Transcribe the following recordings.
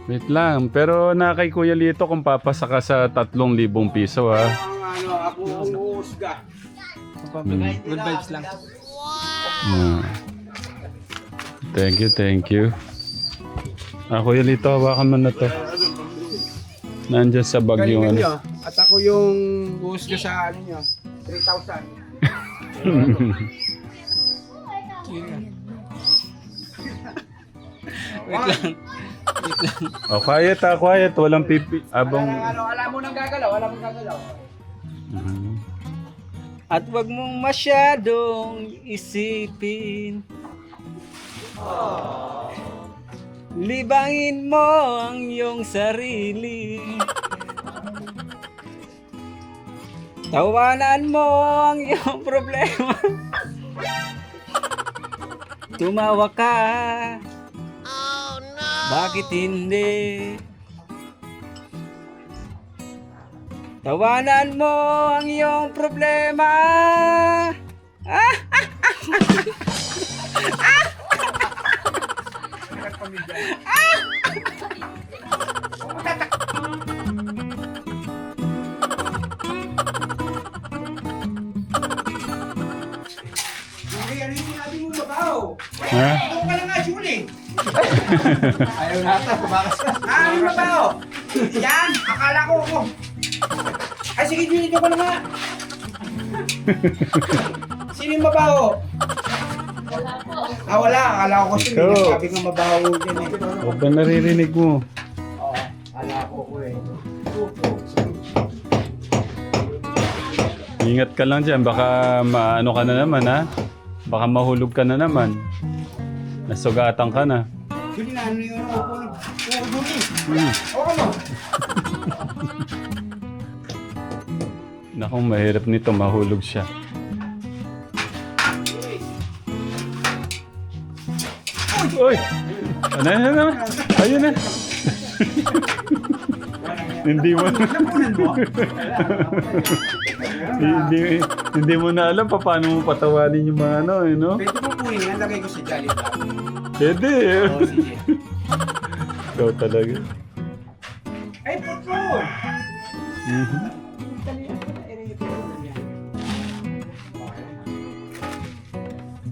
Wait lang. Pero na kay Kuya Lito kung papasa ka sa 3,000 piso ha. Ako ang uusga. Good vibes lang. Ah. Thank you, thank you. Kuya Lito, hawakan mo na to. Nandyan sa bag yung Galingan ano. nyo. At ako yung uusga sa ano nyo. 3,000. Wait lang. Quiet quiet. Walang pipi. Abang... Alam mo nang gagalaw, alam mo nang gagalaw. Mhm. At wag mong masyadong isipin. Libangin mo ang iyong sarili. Tawanan mo ang iyong problema. Tumawa ka. Bakit hindi? Tawanan mo ang iyong problema. Julie, ano yung sinabi mo mabaho? Ha? Ito ka lang nga, Julie. Ayaw nata, kumakas ka. Ano yung mabaho? Yan, akala ko ako. Ay, sige, Julie, ito ka lang nga. Sino yung mabaho? Wala po. Wala. Akala ko kasi Ikaw. may nagsabi ng mabaho dyan eh. Huwag ba naririnig mo? Oo, akala ko eh. Ingat ka lang dyan. Baka maano ka na naman ha? Baka mahulog ka na naman. Nasugatan ka na. Julie, na ano yung upo ni? Oo, Julie. Hmm. Oo, ano? Naku, mahirap nito. Mahulog siya. Uy! Ano? Ayun na. Hindi mo Napunan mo? hindi mo na alam paano mo patawanin yung mga ano, no? Pwede mo punin yan, lagay ko sa Jolly Bag. Pwede. Oo, sige. Ikaw talaga. Ay, putol! Mhm.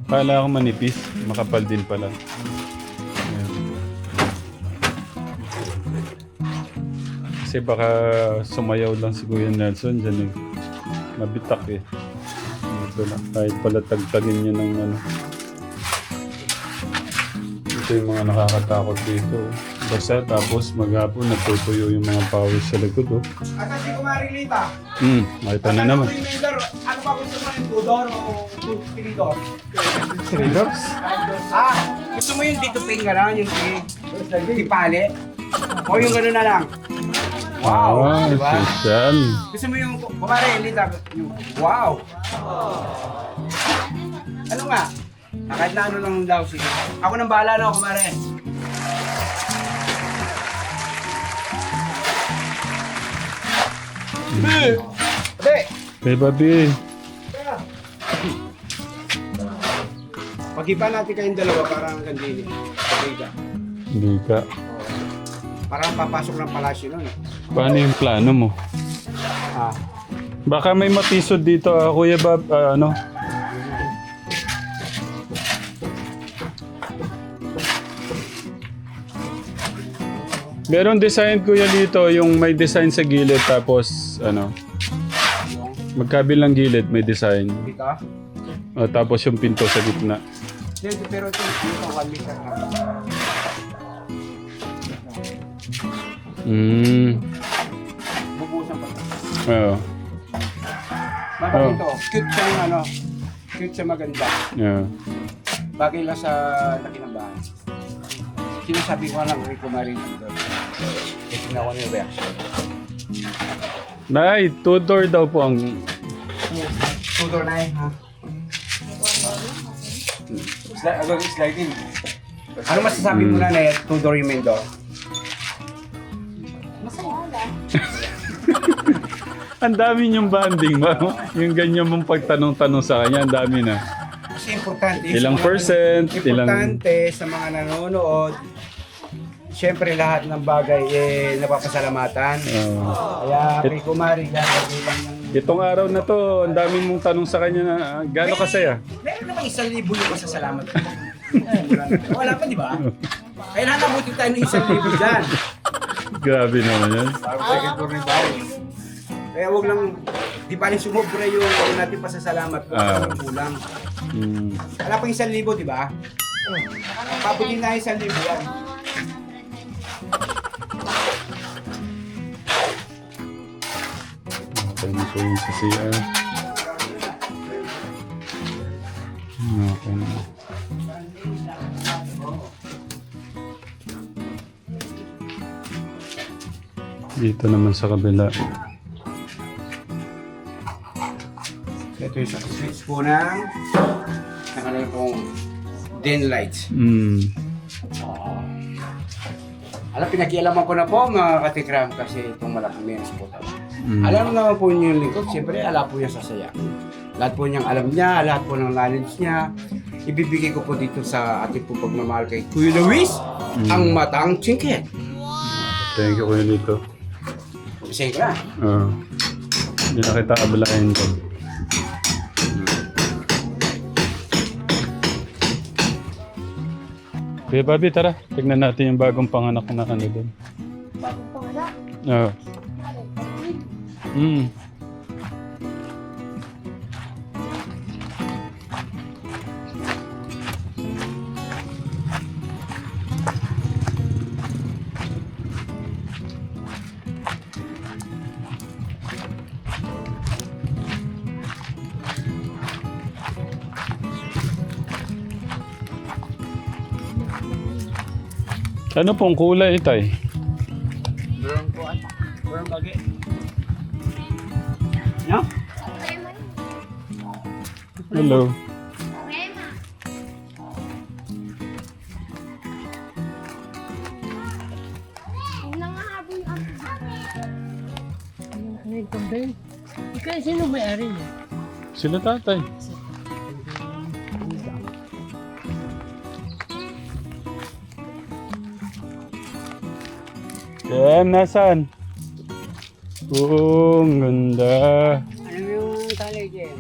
Kala ko manipis, makapal din pala. Ayan. Kasi baka sumayaw lang si Kuya Nelson dyan eh. Mabitak eh. Ito lang. Kahit pala tagtagin niya ng ano. Ito yung mga nakakatakot dito. Basta tapos maghapon nagtutuyo yung mga pawis sa likod oh. Asa si Kumari Lita? Makita na naman. Ano ba gusto mo yung Tudor o Tinidor? Traders? Gusto mo yung dito ping gano'n, yung tipali? O yung gano'n na lang? Wow! Diba? Social. Gusto mo yung Kumari Lita? Yung wow! Ano nga? Kahit na ano lang daw, sige. Ako nang bahala na, Kumari. Be! Hey, Babi. Pag-ipa natin kayong dalawa, parang hanggang din. Pag-ipa. Hindi ka. Parang papasok ng palasyo nun. Paano yung plano mo? Baka may matisod dito, Kuya Bob. Ano? Meron design, Kuya Lito, yung may design sa gilid tapos ano, magkabilang gilid may design. Dito? Tapos yung pinto sa gitna. Hindi, pero ito, ito, 1 meter lang. Bubusan pa. Oo. Bakit Oh. ito? Cute siya yung ano. Cute siya maganda. Yeah. Bagay lang sa laki ng bahay. Sinasabi ko lang, Rico Marin dito. Tingnan ko yung reaction. Nay, two-door daw po ang... Tudor na eh, ha? Sliding. Ano masasabi mo na na Tudor yung Mendor? Ang dami niyong banding ba? Yung ganyan mong pagtanong-tanong sa kanya, ang dami na. Kasi importante. Ilang sa mga- percent, ilang... Importante sa mga nanonood. siyempre lahat ng bagay napapasalamatan. Kaya kay Kumari, gagawin lang ng... Itong araw na to, ang dami mong tanong sa kanya na gaano kasaya. Meron namang 1,000 yung pasasalamat. Wala pa, di ba? Kailangan nabuti tayo ng 1,000 dyan. Grabe naman yan. Second floor ni Barry. Kaya huwag lang, di pa rin sumobra yung natin pasasalamat kung kulang. Wala pang 1,000, di ba? Pabutin na 1,000 yan. Ano po yung sa CR? Okay na. Dito naman sa kabila. Ito yung switch po ng nakalagay pong den lights. Alam, pinakialaman ko na po mga katikram kasi itong malaking menos po tayo. Alam naman po niyo yung lingkod, siyempre ala po yung sasaya. Lahat po niyang alam niya, lahat po ng knowledge niya. Ibibigay ko po dito sa ating po pagmamahal kay Kuya Luis, ang matang chingkit. Thank you, Kuya Lito. Umpisa ko na. Hindi na kita kabalain ko. Kuya Bobby, tara. Tignan natin yung bagong panganak na ano doon. Bagong panganak? Oo. Ano pong kulay, Tay? Brown po at brown bagi. No? Hello. Ikaw, sino may-ari niya? Sila tatay. Jem, nasaan? Oo, ang ganda. Ano yung tali dyan?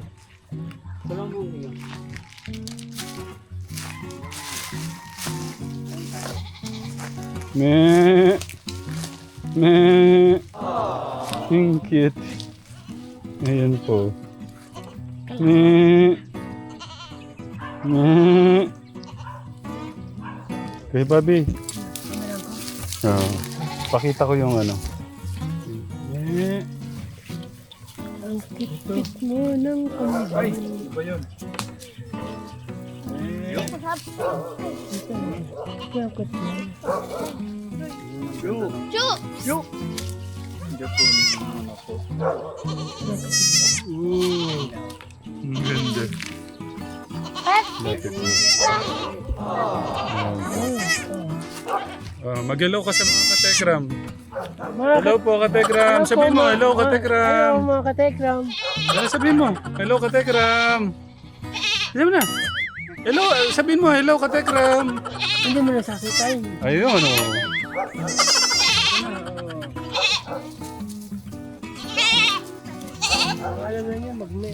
Tulong mo yun. Me. Ang cute. Ayan po. Me. Kay Bobby. Pakita ko yung ano. Ang kit-kit mo ng kumabay. Ano ba yun? Yakot mo. Ang ganda. Lapit mo. Mag-hello ka sa mga katekram. Hello po katekram. Sabihin mo, hello Hello katekram. mga katekram. Sabihin mo, hello katekram. Sabihin mo na. Hello, sabihin mo, hello katekram. Hindi mo nasakitain. Ayun o. Alam na niya mag-me.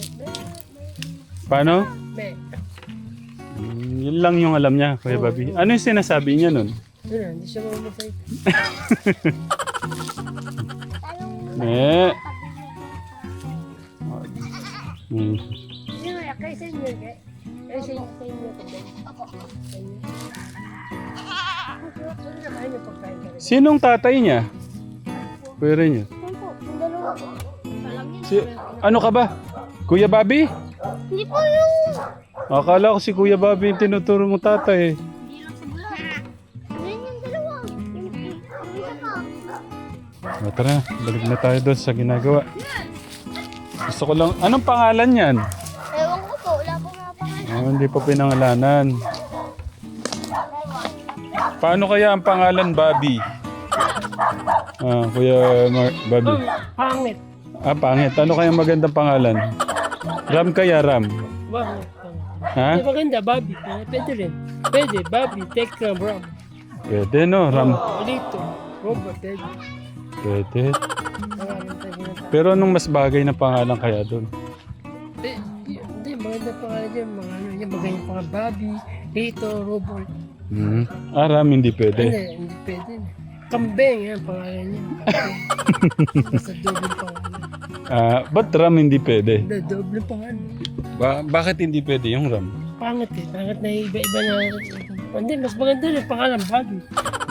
Paano? Me. Yun lang yung alam niya, Kuya Bobby. Ano yung sinasabi niya nun? Ito na, hindi siya mamasay. Sino kaya? Kaya sa inyo, kaya? Kaya sa inyo kaya? Sino na kaya niyo pagkain ka rin? Sinong tatay niya? Kuya rin niya. Yung dalawa po. Alam niyo. Ano ka ba? Kuya Bobby? Hindi po yung... Akala ko si Kuya Bobby yung tinuturo mo tatay. Yan yung dalawa. Yung isa pa. Tara, balik na tayo doon sa ginagawa. Gusto ko lang, anong pangalan niyan? Ewan ko po, wala po mga pangalan. Hindi pa pinangalanan. Paano kaya ang pangalan Bobby? Kuya Bobby. Pangit. Pangit. Ano kaya magandang pangalan? Ram kaya Ram? Bakit? Ha? Hindi maganda, Bobby. Pwede rin. Pwede, Bobby, Tekram, Ram. Pwede no, Ram. Dito. Robot, eh. Pwede. Pangalan tayo ginata. Pero anong mas bagay na pangalan kaya doon? Hindi, maganda pangalan dyan. Mga ano yan, maganda mga Bobby, Dito, Robot. Ram, hindi pwede. Hindi pwede. Kambeng, yan, pangalan niya. Kambeng. Basta doble pangalan. Ba't Ram hindi pwede? Hindi, doble pangalan. Bakit hindi pwede yung Ram? Pangit eh. Pangit na iba-iba na. Hindi, mas maganda yung pangalan, Bobby.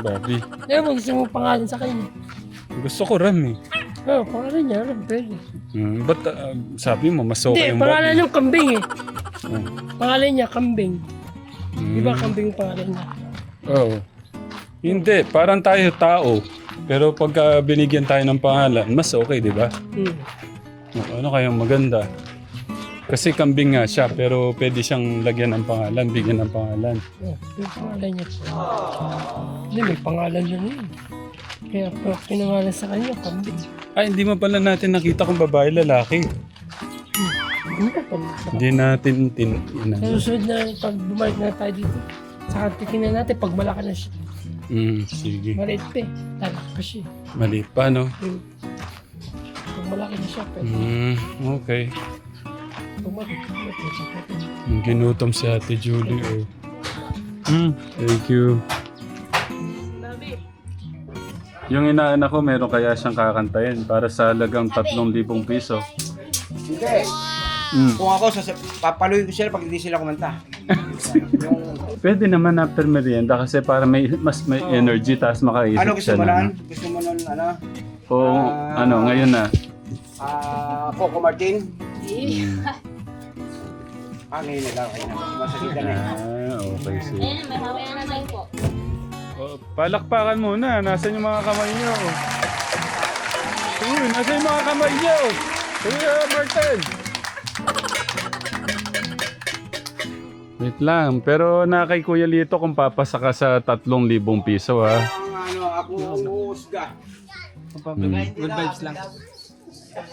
Bobby. Kaya mo gusto mo pangalan sa kanya. Gusto ko Ram eh. Oo, pangalan niya, Ram, pwede. Ba't sabi mo, mas okay Hindi, yung pangalan Bobby? yung kambing eh. Oh. Pangalan niya, kambing. Di ba kambing yung pangalan niya? Oo. Hindi, parang tayo tao. Pero pagka binigyan tayo ng pangalan, mas okay, di ba? Ano kayang maganda? Kasi kambing nga siya, pero pwede siyang lagyan ng pangalan, bigyan ng pangalan. Oh, yung pangalan niya. Hindi, may pangalan na yun. Kaya pinangalan sa kanya, kambing. Ay, hindi mo pala natin nakita kung babae, lalaki. Hindi natin Sa susunod na pag bumalik na tayo dito, saka titingnan natin pag malaki na siya. Sige. Maliit pa eh. Lalaki pa siya. Maliit pa, no? Pag malaki na siya, pwede. Okay. Pag malaki na siya, pwede. Ginutom si Ate Julie, oh. Thank you. Yung inaanak ko, meron kaya siyang kakantayin para sa halagang 3,000 piso. Hindi. Kung ako, papaluin ko sila pag hindi sila kumanta. Pwede naman after merienda kasi para may energy tapos makaisip Ano gusto siya mo na. nun? Gusto mo nun, ano? O ngayon na. Coco Martin? Ngayon na lang, kayo na. Masagitan na eh. Okay, sige. Ayun, may hawayan na tayo po. Palakpakan muna. Nasaan yung mga kamay niyo? Uy, nasaan yung mga kamay niyo? Kuya Martin! Wait lang. Pero na kay Kuya Lito kung papasa ka sa 3,000 piso, ha? Ako ang uusga. Good vibes lang.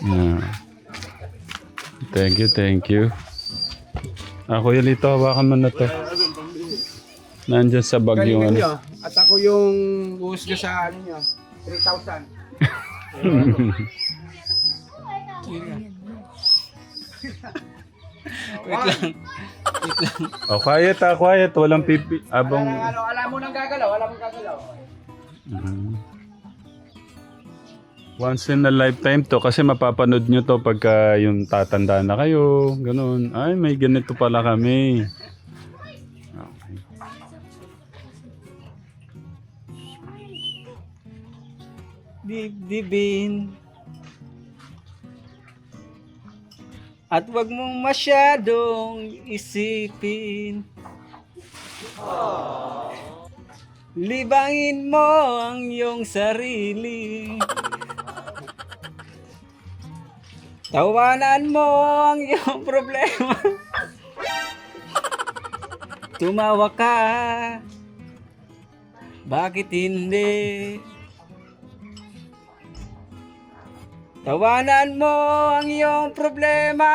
Yeah. Thank you. Kuya Lito, hawakan mo na to. Nandyan sa bag yung Galingan ano. nyo. At ako yung uusga sa ano nyo. 3,000. Wait lang. Quiet quiet. Walang pipi. Abang... Alam mo nang gagalaw, alam mo gagalaw. Once in a lifetime to kasi mapapanood nyo to pagka yung tatanda na kayo, ganun. Ay, may ganito pala kami. Okay. Dibdibin at wag mong masyadong isipin. Libangin mo ang iyong sarili. Tawanan mo ang iyong problema. Tumawa ka. Bakit hindi? Tawanan mo ang iyong problema.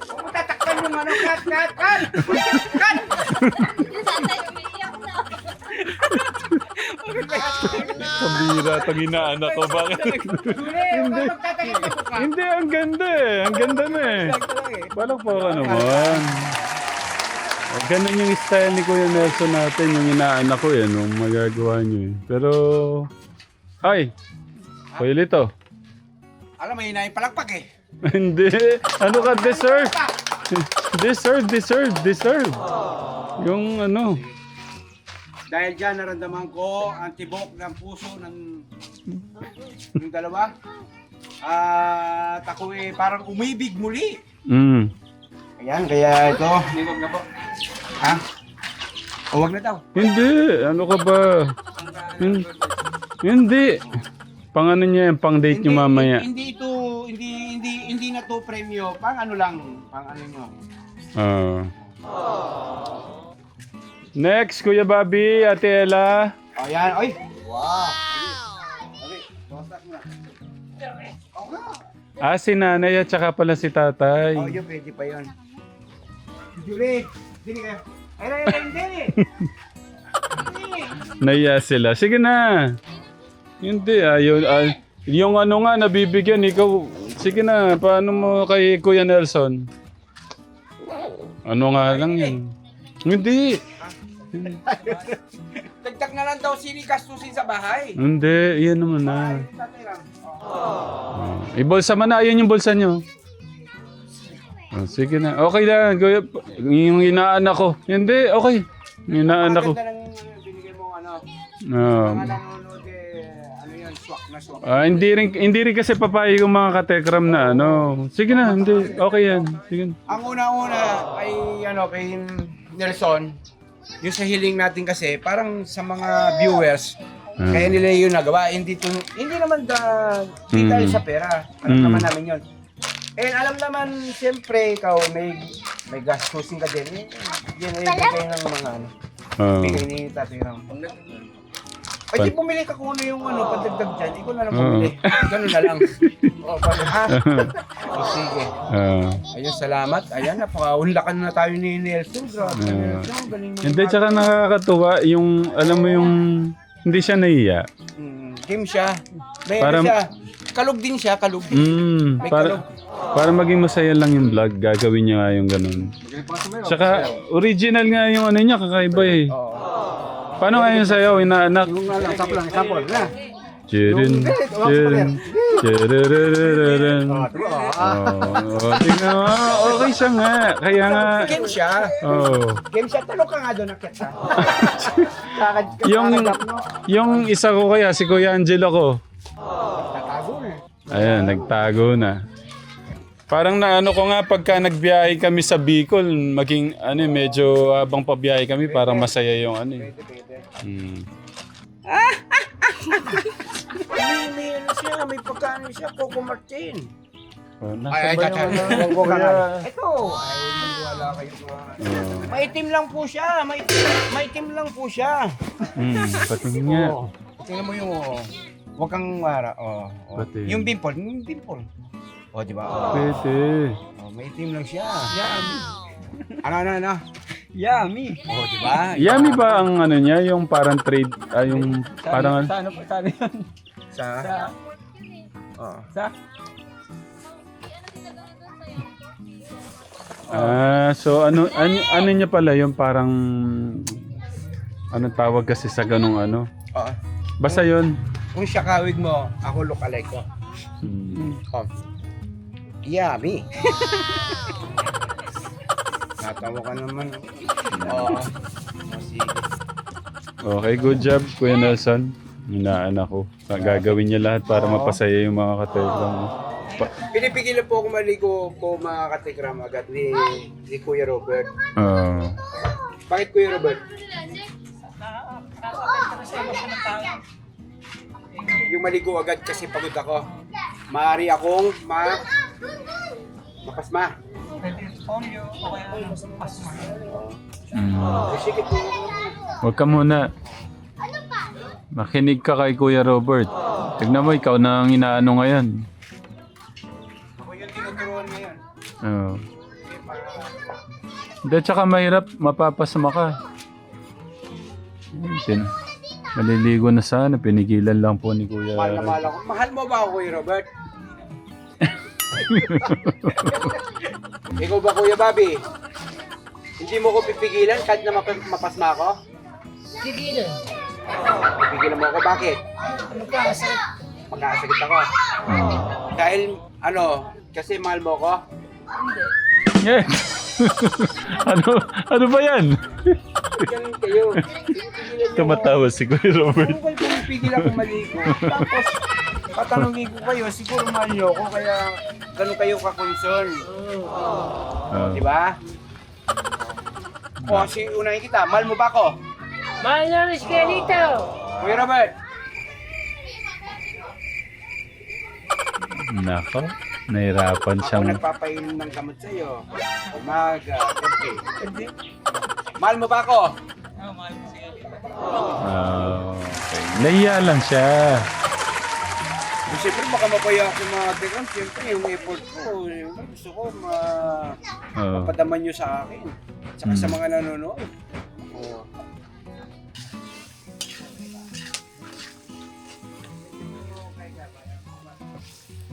Kung tatakpan yung ano, cut! Pambira, itong inaanak ko. Bakit? Hindi, ang ganda eh. Ang ganda na eh. Balak pa ka naman. Ganun yung style ni Kuya Nelson natin, yung inaanak ko eh, nung magagawa nyo eh. Pero, ay, Kuya Lito. Alam mo, yun na yung palakpak eh. Hindi, ano ka, deserve. Deserve. Yung ano. Dahil dyan, naramdaman ko ang tibok ng puso ng yung dalawa. At ako eh, parang umibig muli. Ayan, kaya ito. Huwag na po. Ha? O, wag na daw. Hindi, ano ka ba? Hindi. Pang ano niya yan, pang date nyo mamaya. Hindi ito, hindi na to premyo. Pang ano lang, pang ano nyo. Next, Kuya Bobby, Ate Ella. O, yan. Oy! Wow! Okay, bostas mo na. Okay. Si nanay at saka pala si tatay. Oh, yun, pwede pa yun. Julie, dini kayo. Ay, hindi. Naiya sila. Sige na. Hindi, yung ano nga, nabibigyan, ikaw. Sige na, paano mo kay Kuya Nelson? Ano nga lang yan? Hindi. Dagdag na lang daw sili gastusin sa bahay. Hindi, yan naman na. Ibulsa man na, ayun yung bulsa nyo. Sige na. Okay lang, Kuya. Yung inaanak ko. Hindi, okay. Yung inaanak ko. Maganda lang binigay mo ano. Ah. Mga nanonood ano yun, swak na swak. Hindi rin kasi papayag yung mga katekram na ano. Sige na, hindi. Okay yan. Sige na. Ang una-una ay ano kay Nelson, yung sa hiling natin kasi parang sa mga viewers kaya nila yun nagawa, hindi naman di dahil sa pera. Alam naman namin yun. And alam naman, siyempre, ikaw may gastusin ka din. Yan ay bigay ng mga ano. Bigay ni Tatay Ram. Ay, di bumili ka kung ano yung padagdag dyan. Ikaw na lang bumili. Ganun na lang. Sige. Ayun, salamat. Ayan, napakaunlakan na tayo ni Nelson. Grabe, Nelson. Galing mo. Hindi, tsaka nakakatuwa yung, alam mo yung, hindi siya nahiya. Game siya. May Para- siya. Kalog din siya, kalog din. May kalog. Para maging masaya lang yung vlog, gagawin niya nga yung ganun. Tsaka, original nga yung ano niya, kakaiba eh. Oo. Paano nga yung sayaw, inaanak? Yung nga lang, sample na. Chirin, chirin, chiriririn. Tingnan mo, okay siya nga. Kaya nga, Game siya. Game siya. Talok ka nga doon, nakit siya. yung isa ko kaya, si Kuya Angelo ko. Tatago na. Ayan, nagtago na. Parang naano ko nga pagka nagbiyahe kami sa Bicol, maging medyo habang pabiyahe kami parang masaya yung ano eh. May ano siya, may pagkano siya, Coco Martin. Nasa ba yung ano? Kuya? Ito. Ay, maniwala kayo sa... Maitim lang po siya. Maitim lang po siya. Patingin nga. Tingnan mo yung... Huwag kang wara. Pati. Yung dimple. Yung dimple. Di ba? Pwede. Maitim lang siya. Ano? Yummy. Di ba? Yummy ba ang ano niya, yung parang trade, yung parang... Saan yun? Sa... Sa? So ano niya pala yung parang... Anong tawag kasi sa ganung ano? Basta yun. Kung siya kawig mo, ako lookalike ko. Yummy. Natawa ka naman. Sige. Okay, good job, Kuya Nelson. Inaanak ko. Gagawin niya lahat para mapasaya yung mga katekram. Pinipigilan po ako maligo po mga katikram agad ni Kuya Robert. Bakit Kuya Robert? Yung maligo agad kasi pagod ako. Maaari akong mapasma. Sige po. Huwag ka muna. Makinig ka kay Kuya Robert. Tignan mo, ikaw na ang inaano ngayon. Ako yung tinuturuan ngayon. Hindi, tsaka mahirap, mapapasama ka. Maliligo na sana, pinigilan lang po ni Kuya. Mahal na mahal ako. Mahal mo ba ako, Kuya Robert? Ikaw ba, Kuya Bobby? Hindi mo ko pipigilan kahit na mapasma ako? Tigilan. Pipigilan mo ako, bakit? Magkakasakit. Magkakasakit ako. Dahil, kasi mahal mo ako? Yeah. ano ba yan? Ganun kayo. Pipigilan niyo Tumatawa si Kuya Robert. Kung kayo pumipigil ako maligo, tapos patanungin ko kayo, siguro mahal niyo ako, kaya ganun kayo ka-concern. Di ba? Kasi unahin kita, mahal mo ba ako? Mahal na rin siya dito. Kuya Robert, Nako, nahirapan ako siyang... nagpapainom ng gamot sa'yo. Umaga, gabi. Mahal mo ba ako? Okay. Nahiya lang siya. Gusto siyempre baka mapaya ako mga tekram. Siyempre, yung effort ko, yung gusto ko Oo. mapadaman nyo sa akin. Tsaka sa mga nanonood. Oo.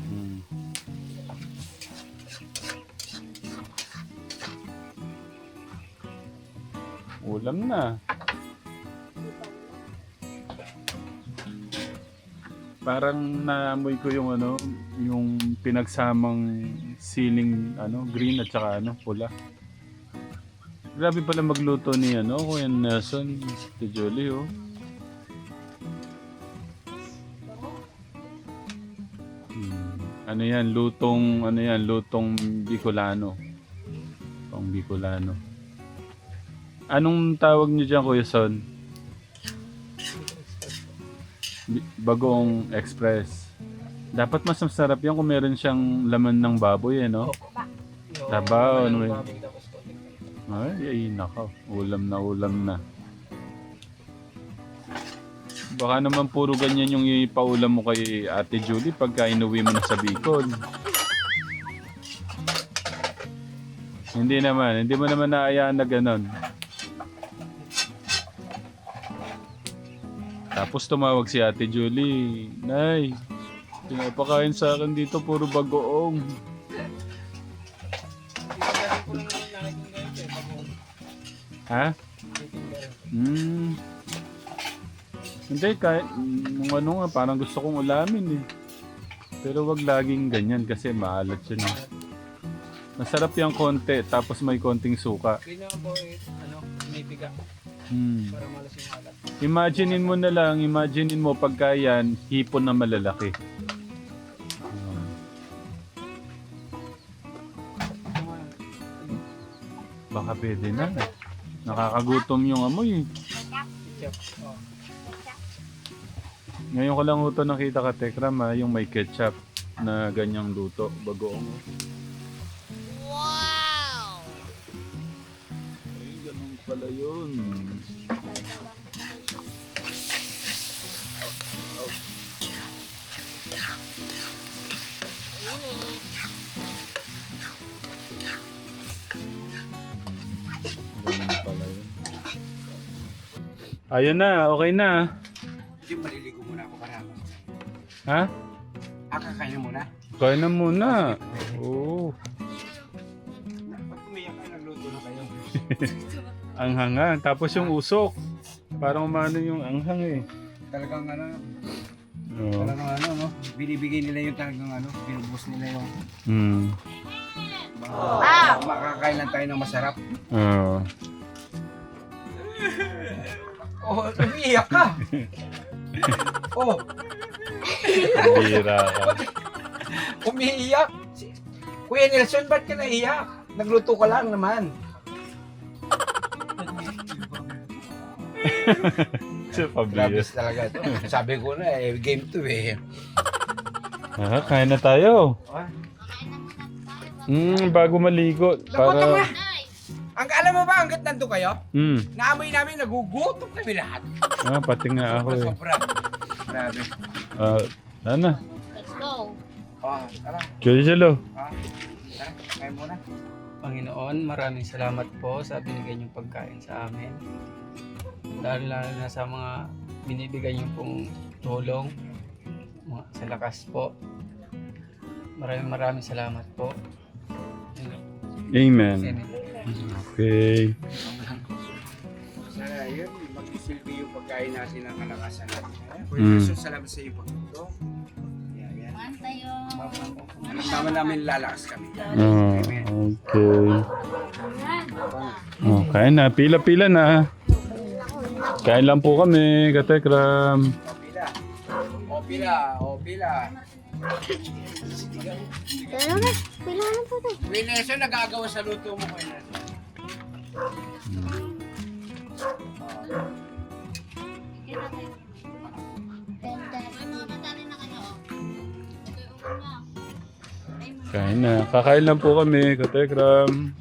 Mm. Ulam na. Parang naamoy ko yung ano, yung pinagsamang siling green at saka pula. Grabe pala magluto ni Kuya Nelson, si Jolie, oh. Ano yan, lutong Bicolano. Pang Bicolano. Anong tawag niyo diyan, Kuya Son? Bagoong Express. Dapat mas masarap yan kung meron siyang laman ng baboy, no? Tabaw, ano yun? Ay, nakaw. Ulam na. Baka naman puro ganyan yung ipaulam mo kay Ate Julie pagka inuwi mo na sa Bicol. Hindi mo naman naayaan na ganon. Tapos tumawag si Ate Julie, Nay, pinapakain sa akin dito puro bagoong. Ha? Hindi, kahit parang gusto kong ulamin eh. Pero wag laging ganyan kasi maalat yun eh. Masarap yung konti, tapos may konting suka. Kailangan po may biga para malas yung alat. Imaginein mo pagka yan, hipon na malalaki. Baka pwede na. Nakakagutom yung amoy. Ngayon ko lang ito nakita ka Tekram yung may ketchup na ganyang luto, bagoong. Wow! Ay, ganun pala yun. Ganun pala yun. Ayun na, okay na. Hindi, maliligo muna ako para Ha? kakain na muna. Kaya na muna. Oo. Pag umiyak kayo, nagluto na kayo. Anghang nga. Tapos yung usok. Parang umano yung anghang eh. Talagang Oo. talagang binibigay nila yung talagang binubus nila yung makakain lang tayo ng masarap. Oo. Oh, umiiyak ka. Oh, Bira ka. umiiyak. Kuya Nelson, ba't ka naiyak? Nagluto ka lang naman. Siya Grabe pabiyas. talaga to. Sabi ko na, game to eh. Kain na tayo. Ah. Bago maligo. Para... Ang alam mo ba, hanggat nandun kayo, Mm. naamoy namin, nagugutom kami lahat. Pati nga ako eh. Sobra. Grabe. Ano? Let's go. Tara. Jolo. Tara, kain muna. Panginoon, maraming salamat po sa binigay niyong pagkain sa amin. Lalo na sa mga binibigay niyo pong tulong sa lakas po. Maraming salamat po. Amen. Amen. Okay. Sana yun, magsisilbi yung pagkain natin ng kalakasan natin. Kuya Mm. Jesus, salamat sa iyo pagluto. Yan. Alam naman namin lalakas kami. Okay. Kain na. Pila-pila na. Kain lang po kami, Katekram. Pila. Pero na, kailangan po to. Kuya Nelson, nagagawa sa luto mo, Kuya Nelson. Kain na. Kakain lang po kami, Katekram.